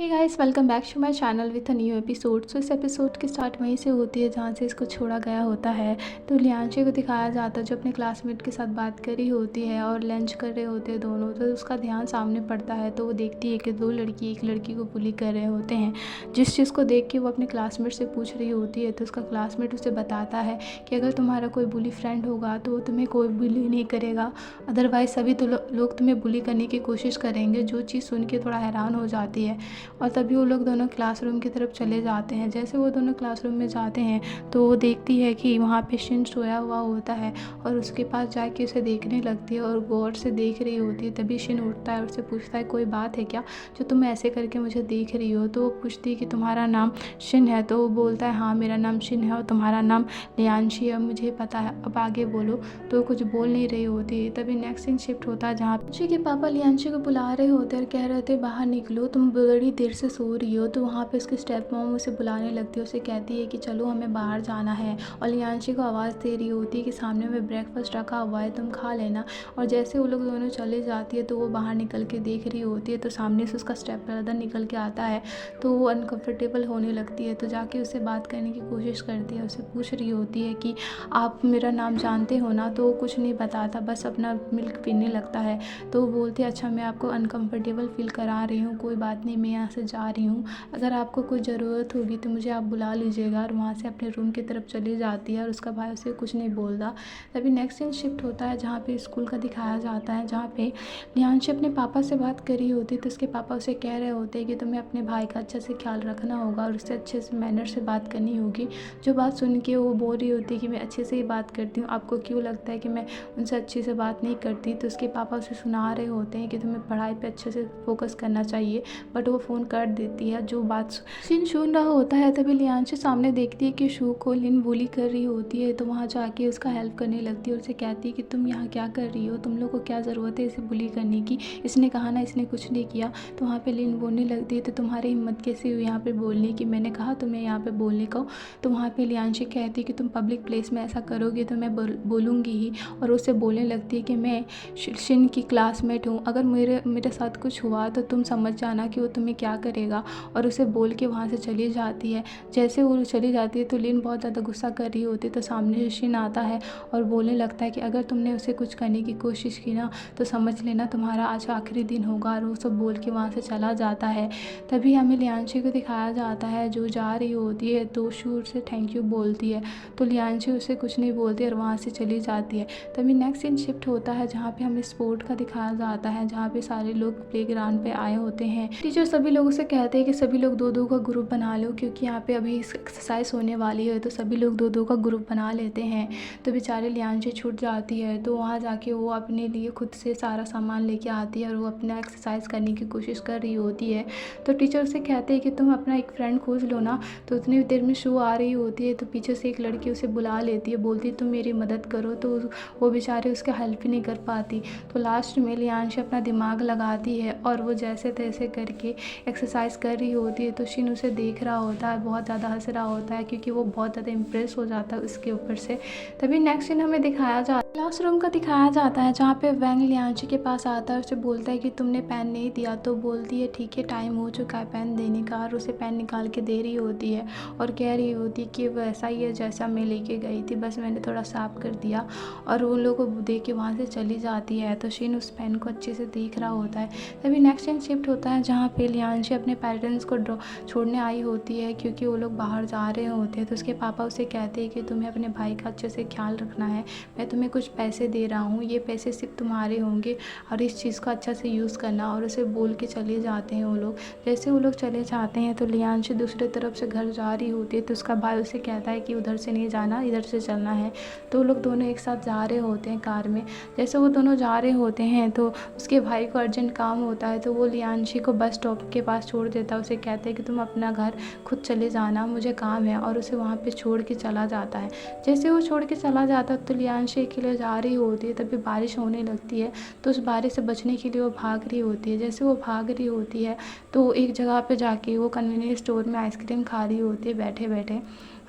Hey guys, welcome back to my channel with a new episode. So इस episode की start वहीं से होती है जहाँ से इसको छोड़ा गया होता है। तो लियांशी को दिखाया जाता है जो अपने क्लासमेट के साथ बात कर रही होती है और लंच कर रहे होते हैं दोनों। तो उसका ध्यान सामने पड़ता है तो वो देखती है कि दो लड़की एक लड़की को बुली कर रहे होते हैं। जिस चीज़ को देख के वो अपने क्लासमेट से पूछ रही होती है तो उसका क्लासमेट उसे बताता है कि अगर तुम्हारा कोई बुली फ्रेंड होगा तो वो तुम्हें कोई बुली नहीं करेगा, अदरवाइज़ सभी तो लोग तुम्हें बुली करने की कोशिश करेंगे। जो चीज़ सुन के थोड़ा हैरान हो जाती है और तभी वो लोग दोनों क्लासरूम की तरफ चले जाते हैं। जैसे वो दोनों क्लासरूम में जाते हैं तो वो देखती है कि वहाँ पे शिन सोया हुआ होता है और उसके पास जाके उसे देखने लगती है और गौर से देख रही होती है। तभी शिन उठता है और उससे पूछता है कोई बात है क्या जो तुम ऐसे करके मुझे देख रही हो। तो वो पूछती है कि तुम्हारा नाम शिन है। तो वो बोलता है हाँ मेरा नाम शिन है और तुम्हारा नाम लियांशी है, मुझे पता है, अब आगे बोलो। तो वो कुछ बोल नहीं रही होती। तभी नेक्स्ट सीन शिफ्ट होता है जहाँ लियांशी के पापा लियांशी को बुला रहे होते हैं और कह रहे थे बाहर निकलो, तुम बड़ी देर से सो रही हो। तो वहाँ पे उसकी स्टेप मॉम उसे बुलाने लगती है, उसे कहती है कि चलो हमें बाहर जाना है और लियांशी को आवाज़ दे रही होती है कि सामने में ब्रेकफास्ट रखा हुआ है, तुम खा लेना। और जैसे वो लोग दोनों चले जाती है तो वो बाहर निकल के देख रही होती है तो सामने से उसका स्टेप ब्रदर निकल के आता है। तो वो अनकम्फर्टेबल होने लगती है तो जाके उससे बात करने की कोशिश करती है, उससे पूछ रही होती है कि आप मेरा नाम जानते हो ना। तो वो कुछ नहीं बताता, बस अपना मिल्क पीने लगता है। तो वो बोलती है अच्छा मैं आपको अनकम्फर्टेबल फील करा रही हूँ, कोई बात नहीं, मैं यहाँ से जा रही हूँ, अगर आपको कोई ज़रूरत होगी तो मुझे आप बुला लीजिएगा। और वहाँ से अपने रूम की तरफ चली जाती है और उसका भाई उसे कुछ नहीं बोलता। तभी नेक्स्ट सीन शिफ्ट होता है जहाँ पे स्कूल का दिखाया जाता है, जहाँ पे लियांशी अपने पापा से बात कर रही होती है तो उसके पापा उसे कह रहे होते हैं कि तुम्हें अपने भाई का अच्छे से ख्याल रखना होगा और उससे अच्छे से मैनर से बात करनी होगी। जो बात सुन के वो बोल रही होती है कि मैं अच्छे से ही बात करती हूँ, आपको क्यों लगता है कि मैं उनसे अच्छे से बात नहीं करती। तो उसके पापा उसे सुना रहे होते हैं कि तुम्हें पढ़ाई पे अच्छे से फोकस करना चाहिए, बट वो फ़ोन कर देती है। जो बात शिन सुन रहा होता है तभी लियांशी सामने देखती है कि शू को लिन बुली कर रही होती है तो वहाँ जाके उसका हेल्प करने लगती है और उसे कहती है कि तुम यहाँ क्या कर रही हो, तुम लोग को क्या ज़रूरत है इसे बुली करने की, इसने कहा ना इसने कुछ नहीं किया। तो वहाँ पे लिन बोलने लगती है तो तुम्हारी हिम्मत कैसे हुई यहाँ पे बोलने की, मैंने कहा तुम्हें यहाँ पे बोलने को। तो वहाँ पे लियांशी कहती है कि तुम पब्लिक प्लेस में ऐसा करोगे तो मैं बोलूँगी ही। और उससे बोलने लगती है कि मैं शिन की क्लासमेट हूँ, अगर मेरे साथ कुछ हुआ तो तुम समझ जाना कि वो तुम्हें क्या करेगा। और उसे बोल के वहाँ से चली जाती है। जैसे वो चली जाती है तो लिन बहुत ज़्यादा गुस्सा कर रही होती है तो सामने से शिन आता है और बोलने लगता है कि अगर तुमने उसे कुछ करने की कोशिश की ना तो समझ लेना तुम्हारा आज आखिरी दिन होगा। और वो सब बोल के वहाँ से चला जाता है। तभी हमें लियांशी को दिखाया जाता है जो जा रही होती है तो शू से थैंक यू बोलती है तो लियांशी उसे कुछ नहीं बोलती और वहाँ से चली जाती है। तभी नेक्स्ट सीन शिफ्ट होता है जहाँ पे हमें स्पोर्ट का दिखाया जाता है, जहाँ पे सारे लोग प्लेग्राउंड पे आए होते हैं। टीचर सभी लोगों से कहते हैं कि सभी लोग दो दो का ग्रुप बना लो क्योंकि यहाँ पे अभी एक्सरसाइज होने वाली है। तो सभी लोग दो दो का ग्रुप बना लेते हैं। तो बेचारे लियांशी छूट जाती है तो वहाँ जाके वो अपने लिए खुद से सारा सामान लेके आती है और वो अपना एक्सरसाइज करने की कोशिश कर रही होती है। तो टीचर उसे कहते हैं कि तुम अपना एक फ्रेंड खोज लो ना। तो उतनी देर में शू आ रही होती है तो पीछे से एक लड़की उसे बुला लेती है, बोलती है तुम मेरी मदद करो। तो वो बेचारे उसका हेल्प ही नहीं कर पाती। तो लास्ट में लियांशी अपना दिमाग लगाती है और वो जैसे तैसे करके एक्सरसाइज कर रही होती है। तो शिन उसे देख रहा होता है, बहुत ज़्यादा हंस रहा होता है क्योंकि वो बहुत ज़्यादा इम्प्रेस हो जाता है उसके ऊपर से। तभी नेक्स्ट सीन हमें दिखाया जाता है क्लासरूम का दिखाया जाता है जहाँ पे वैंग लियांशी के पास आता है, उसे बोलता है कि तुमने पेन नहीं दिया। तो बोलती है ठीक है टाइम हो चुका है पेन देने का। और उसे पेन निकाल के दे रही होती है और कह रही होती कि वैसा ही है जैसा मैं लेके गई थी, बस मैंने थोड़ा साफ कर दिया। और उन लोगों को देख के वहाँ से चली जाती है। तो शिन उस पेन को अच्छे से देख रहा होता है। तभी नेक्स्ट सीन शिफ्ट होता है जहाँ पे लियांशी अपने पेरेंट्स को छोड़ने आई होती है क्योंकि वो लोग बाहर जा रहे होते हैं। तो उसके पापा उसे कहते हैं कि तुम्हें अपने भाई का अच्छे से ख्याल रखना है, मैं तुम्हें कुछ पैसे दे रहा हूँ, ये पैसे सिर्फ तुम्हारे होंगे और इस चीज़ का अच्छा से यूज़ करना। और उसे बोल के चले जाते हैं वो लोग। जैसे वो लोग चले जाते हैं तो लियांशी दूसरे तरफ से घर जा रही होती है तो उसका भाई उसे कहता है कि उधर से नहीं जाना, इधर से चलना है। तो वो लोग दोनों एक साथ जा रहे होते हैं कार में। जैसे वो दोनों जा रहे होते हैं तो उसके भाई को अर्जेंट काम होता है तो वो लियांशी को बस स्टॉप के पास छोड़ देता है। उसे कहते हैं कि तुम अपना घर खुद चले जाना, मुझे काम है। और उसे वहाँ पे छोड़ के चला जाता है। जैसे वो छोड़ के चला जाता है तो लियांशी अकेले जा रही होती है। तभी बारिश होने लगती है तो उस बारिश से बचने के लिए वो भाग रही होती है। जैसे वो भाग रही होती है तो एक जगह पे जाके वो कन्वीनियंस स्टोर में आइसक्रीम खा रही होती है बैठे बैठे।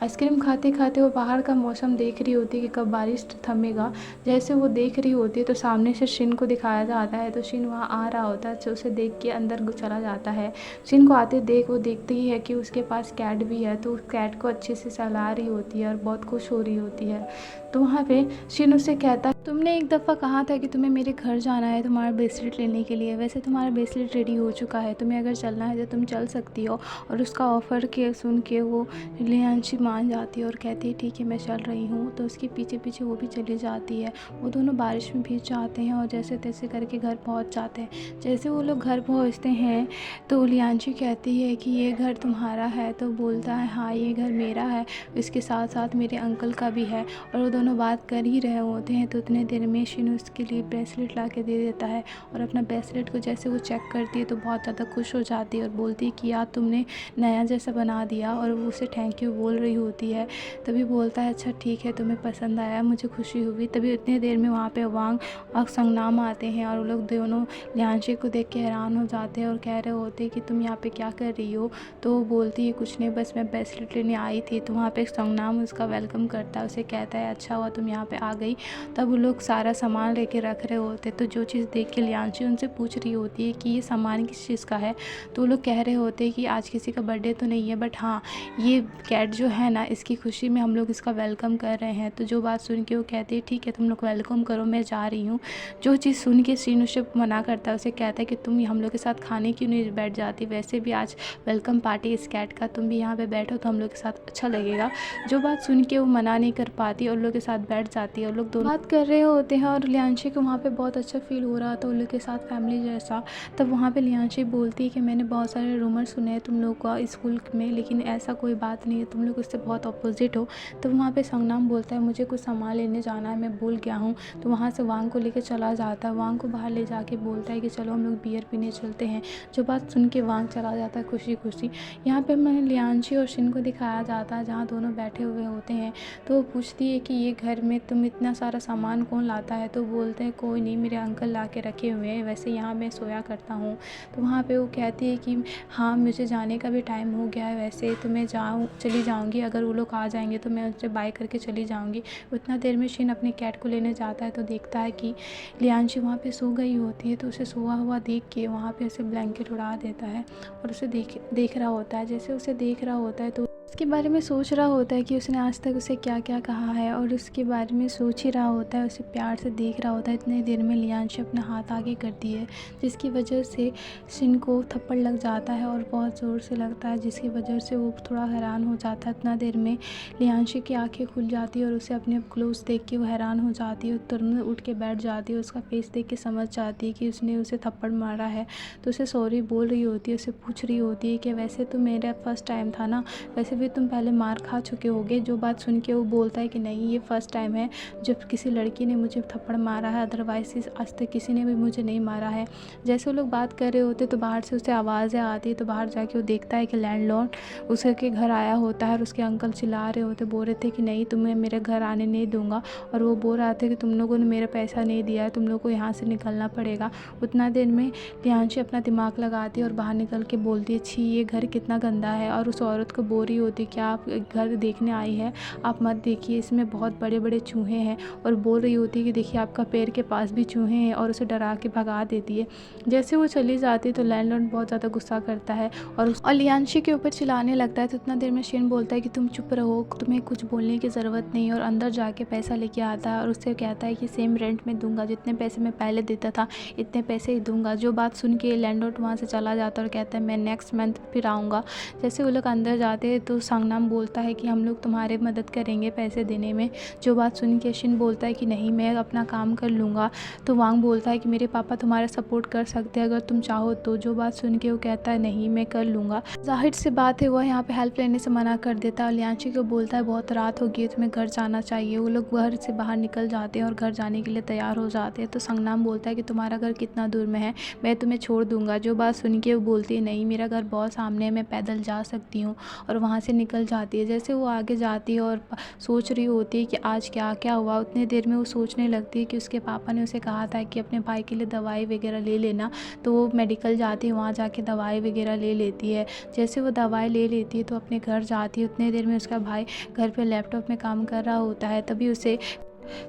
आइसक्रीम खाते खाते वो बाहर का मौसम देख रही होती है कि कब बारिश थमेगा। जैसे वो देख रही होती है तो सामने से शिन को दिखाया जाता है, तो शिन वहाँ आ रहा होता है, तो उसे देख के अंदर चला जाता है। शिन को आते देख वो देखती ही है कि उसके पास कैट भी है, तो उस कैट को अच्छे से सहला रही होती है और बहुत खुश हो रही होती है। तो वहाँ पे शिन उससे कहता है, तुमने एक दफ़ा कहा था कि तुम्हें मेरे घर जाना है तुम्हारा ब्रेसलेट लेने के लिए, वैसे तुम्हारा ब्रेसलेट रेडी हो चुका है, तुम्हें अगर चलना है तो तुम चल सकती हो। और उसका ऑफ़र के सुन के वो लियांशी मान जाती है और कहती है ठीक है मैं चल रही हूँ। तो उसके पीछे पीछे वो भी चली जाती है। वो दोनों बारिश में भीग जाते हैं और जैसे तैसे करके घर पहुँच जाते हैं। जैसे वो लोग घर पहुँचते हैं तो लियांशी कहती है कि ये घर तुम्हारा है, तो बोलता है हाँ ये घर मेरा है, इसके साथ साथ मेरे अंकल का भी है। और वो दोनों बात कर ही रहे होते हैं तो उतने देर में शिन उसके लिए ब्रेसलेट ला के दे देता है। और अपना ब्रेसलेट को जैसे वो चेक करती है तो बहुत ज़्यादा खुश हो जाती है और बोलती है कि यार तुमने नया जैसा बना दिया। और वो उसे थैंक यू बोल रही होती है। तभी बोलता है अच्छा ठीक है तुम्हें पसंद आया, मुझे खुशी हुई। तभी उतनी देर में वहाँ पे वांग और संगनाम आते हैं और वो लोग दोनों लियांशी को देख के हैरान हो जाते हैं और कह रहे होते हैं कि तुम यहाँ पे क्या कर रही हो। तो वो बोलती है कुछ नहीं, बस मैं ब्रेसलेट लेने आई थी। तो वहाँ पे संगनाम उसका वेलकम करता है, उसे कहता है अच्छा हुआ तुम यहाँ पे आ गई। तब वो लोग सारा सामान लेके रख रहे होते, तो जो चीज़ देख के लियांशी उनसे पूछ रही होती है कि ये सामान किस चीज़ का है। तो वो लोग कह रहे होते हैं कि आज किसी का बर्थडे तो नहीं है, बट हाँ ये कैट जो है ना इसकी खुशी में हम लोग इसका वेलकम कर रहे हैं। तो जो बात सुन के वो कहती है ठीक है तुम लोग वेलकम करो, मैं जा रही हूँ। जो चीज़ सुन के सीन उसे मना करता है, उसे कहता है कि तुम हम लोग के साथ खाने क्यों नहीं बैठ जाती, वैसे भी आज वेलकम पार्टी इस कैट का, तुम भी यहाँ पे बैठो तो हम लोग के साथ अच्छा लगेगा। जो बात सुन के वो मना नहीं कर पाती और लोग के साथ बैठ जाती है। और लोग दोनों बात कर रहे होते हैं और लियांशी को वहाँ पे बहुत अच्छा फील हो रहा था उन लोग के साथ फैमिली जैसा। तब वहाँ पे लियांशी बोलती है कि मैंने बहुत सारे रूमर सुने हैं तुम लोग का स्कूल में, लेकिन ऐसा कोई बात नहीं है, तुम लोग उससे बहुत अपोजिट हो। तो वहाँ पे संगनाम बोलता है मुझे कुछ सामान लेने जाना है, मैं भूल गया हूँ। तो वहाँ से वांग को लेकर चला जाता है, वांग को बाहर ले जाके बोलता है कि चलो हम लोग बियर पीने चलते हैं। जो बात सुन के वांग चला जाता है खुशी खुशी। यहाँ पे मैंने लियांशी और शिन को दिखाया जाता है जहाँ दोनों बैठे हुए होते हैं। तो वो पूछती है कि ये घर में तुम इतना सारा सामान कौन लाता है। तो बोलते हैं कोई नहीं, मेरे अंकल ला के रखे हुए हैं, वैसे यहाँ मैं सोया करता हूँ। तो वहाँ पे वो कहती है कि हाँ मुझे जाने का भी टाइम हो गया है, वैसे तो मैं चली जाऊँगी, अगर वो लोग आ जाएंगे तो मैं उनसे बाय करके चली जाऊँगी। उतना देर में शिन अपने कैट को लेने जाता है तो देखता है कि लियांशी वहाँ पे सो गई होती है। तो उसे सोया हुआ देख के वहाँ पे उसे ब्लैंकेट उड़ा देता है और उसे देख रहा होता है। जैसे उसे देख रहा होता है तो उसके बारे में सोच रहा होता है कि उसने आज तक उसे क्या क्या कहा है और उसके बारे में सोच ही रहा होता है, उसे प्यार से देख रहा होता है। इतने देर में लियांशी अपना हाथ आगे करती है जिसकी वजह से शिन को थप्पड़ लग जाता है और बहुत ज़ोर से लगता है, जिसकी वजह से वो थोड़ा हैरान हो जाता है। इतना देर में लियांशी की आंखें खुल जाती है और उसे अपने क्लोज देख के वो हैरान हो जाती है, तुरंत उठ के बैठ जाती है। उसका फेस देख के समझ जाती है कि उसने उसे थप्पड़ मारा है। तो उसे सॉरी बोल रही होती है, उसे पूछ रही होती है कि वैसे तो मेरा फर्स्ट टाइम था ना, वैसे भी तुम पहले मार खा चुके होगे। जो बात सुन के वो बोलता है कि नहीं ये फ़र्स्ट टाइम है जब किसी लड़की ने मुझे थप्पड़ मारा है, अदरवाइज़ आज तक किसी ने भी मुझे नहीं मारा है। जैसे वो लोग बात कर रहे होते तो बाहर से उसे आवाज़ें आती है। तो बाहर जाके वो देखता है कि लैंडलॉर्ड उसके घर आया होता है और उसके अंकल चिल्ला रहे होते, बोल रहे थे कि नहीं तुम्हें मेरे घर आने नहीं दूंगा। और वो बोल रहा था कि तुम लोगों ने मेरा पैसा नहीं दिया है, तुम लोग को यहाँ से निकलना पड़ेगा। उतना देर में लियांशी अपना दिमाग लगाती है और बाहर निकल के बोलती है छी ये घर कितना गंदा है। और उस औरत को बोल रही होती क्या आप घर देखने आई है, आप मत देखिए, इसमें बहुत बड़े बड़े चूहे हैं। और बोल रही होती है कि देखिए आपका पैर के पास भी चूहे हैं, और उसे डरा के भगा देती है। जैसे वो चली जाती है तो लैंडलॉर्ड बहुत ज़्यादा गुस्सा करता है और लियांशी के ऊपर चिल्लाने लगता है। तो इतना देर में शिन बोलता है कि तुम चुप रहो, तुम्हें कुछ बोलने की ज़रूरत नहीं। और अंदर जाके पैसा लेके आता है और उससे कहता है कि सेम रेंट में दूंगा, जितने पैसे मैं पहले देता था इतने पैसे ही दूंगा। जो बात सुन के लैंडलॉर्ड वहाँ से चला जाता है और कहता है मैं नेक्स्ट मंथ फिर आऊँगा। जैसे वो लोग अंदर जाते हैं तो संगनाम बोलता है कि हम लोग तुम्हारे मदद करेंगे पैसे देने में। जो बात सुन के शिन बोलता है कि नहीं मैं अपना काम कर लूँगा। तो वांग बोलता है कि मेरे पापा तुम्हारा सपोर्ट कर सकते हैं अगर तुम चाहो तो। जो बात सुन के वो कहता है नहीं मैं कर लूँगा। जाहिर सी बात है वह यहाँ पे हेल्प लेने से मना कर देता है और लियांशी को बोलता है बहुत रात हो गई है, तुम्हें घर जाना चाहिए। वो लोग घर से बाहर निकल जाते हैं और घर जाने के लिए तैयार हो जाते हैं। तो संगनाम बोलता है कि तुम्हारा घर कितना दूर में है, मैं तुम्हें छोड़ दूँगा। जो बात सुन के वो बोलती है नहीं मेरा घर बहुत सामने है, मैं पैदल जा सकती हूँ। और वहाँ से निकल जाती है। जैसे वो आगे जाती है और सोच रही होती है कि आज क्या क्या हुआ, उतनी देर में वो सोचने लगती है कि उसके पापा ने उसे कहा था कि अपने भाई के लिए दवाई वगैरह ले लेना। तो वो मेडिकल जाती है, वहाँ जाके दवाई वगैरह ले लेती है। जैसे वो दवाई ले लेती है तो अपने घर जाती है, उतने देर में उसका भाई घर पे लैपटॉप में काम कर रहा होता है। तभी उसे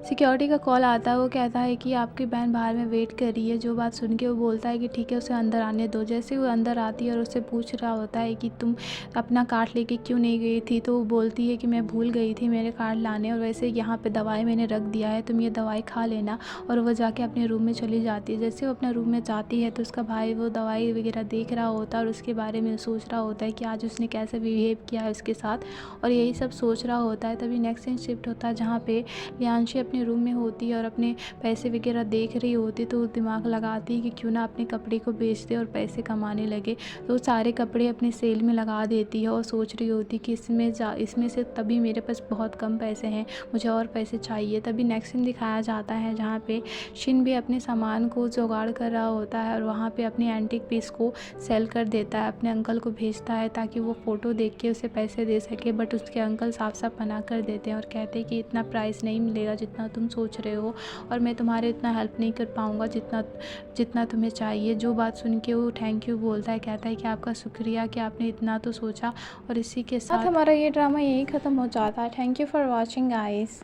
सिक्योरिटी का कॉल आता है। वो कहता है कि आपकी बहन बाहर में वेट कर रही है। जो बात सुन के वो बोलता है कि ठीक है, उसे अंदर आने दो। जैसे वो अंदर आती है और उससे पूछ रहा होता है कि तुम अपना कार्ड लेके क्यों नहीं गई थी, तो वो बोलती है कि मैं भूल गई थी मेरे कार्ड लाने, और वैसे यहाँ पे दवाई मैंने रख दिया है, तुम ये दवाई खा लेना। और वो जाके अपने रूम में चली जाती है। जैसे वो अपने रूम में जाती है तो उसका भाई वो दवाई वगैरह देख रहा होता है और उसके बारे में सोच रहा होता है कि आज उसने कैसे बिहेव किया है उसके साथ, और यही सब सोच रहा होता है। तभी नेक्स्ट सीन शिफ्ट होता है जहाँ पे लियांशी अपने रूम में होती है और अपने पैसे वगैरह देख रही होती, तो दिमाग लगाती है कि क्यों ना अपने कपड़े को बेच दे और पैसे कमाने लगे। तो सारे कपड़े अपने सेल में लगा देती है और सोच रही होती कि इसमें से तभी मेरे पास बहुत कम पैसे हैं, मुझे और पैसे चाहिए। तभी नेक्स्ट सीन दिखाया जाता है जहाँ पे शिन भी अपने सामान को जुगाड़ कर रहा होता है और वहाँ पे अपनी एंटीक पीस को सेल कर देता है, अपने अंकल को भेजता है ताकि वो फ़ोटो देख के उसे पैसे दे सके। बट उसके अंकल साफ साफ मना कर देते हैं और कहते हैं कि इतना प्राइस नहीं मिलेगा जितना तुम सोच रहे हो, और मैं तुम्हारे इतना हेल्प नहीं कर पाऊँगा जितना तुम्हें चाहिए। जो बात सुन के वो थैंक यू बोलता है, कहता है कि आपका शुक्रिया कि आपने इतना तो सोचा। और इसी के साथ हमारा ये ड्रामा यही ख़त्म हो जाता है। Thank you for watching guys.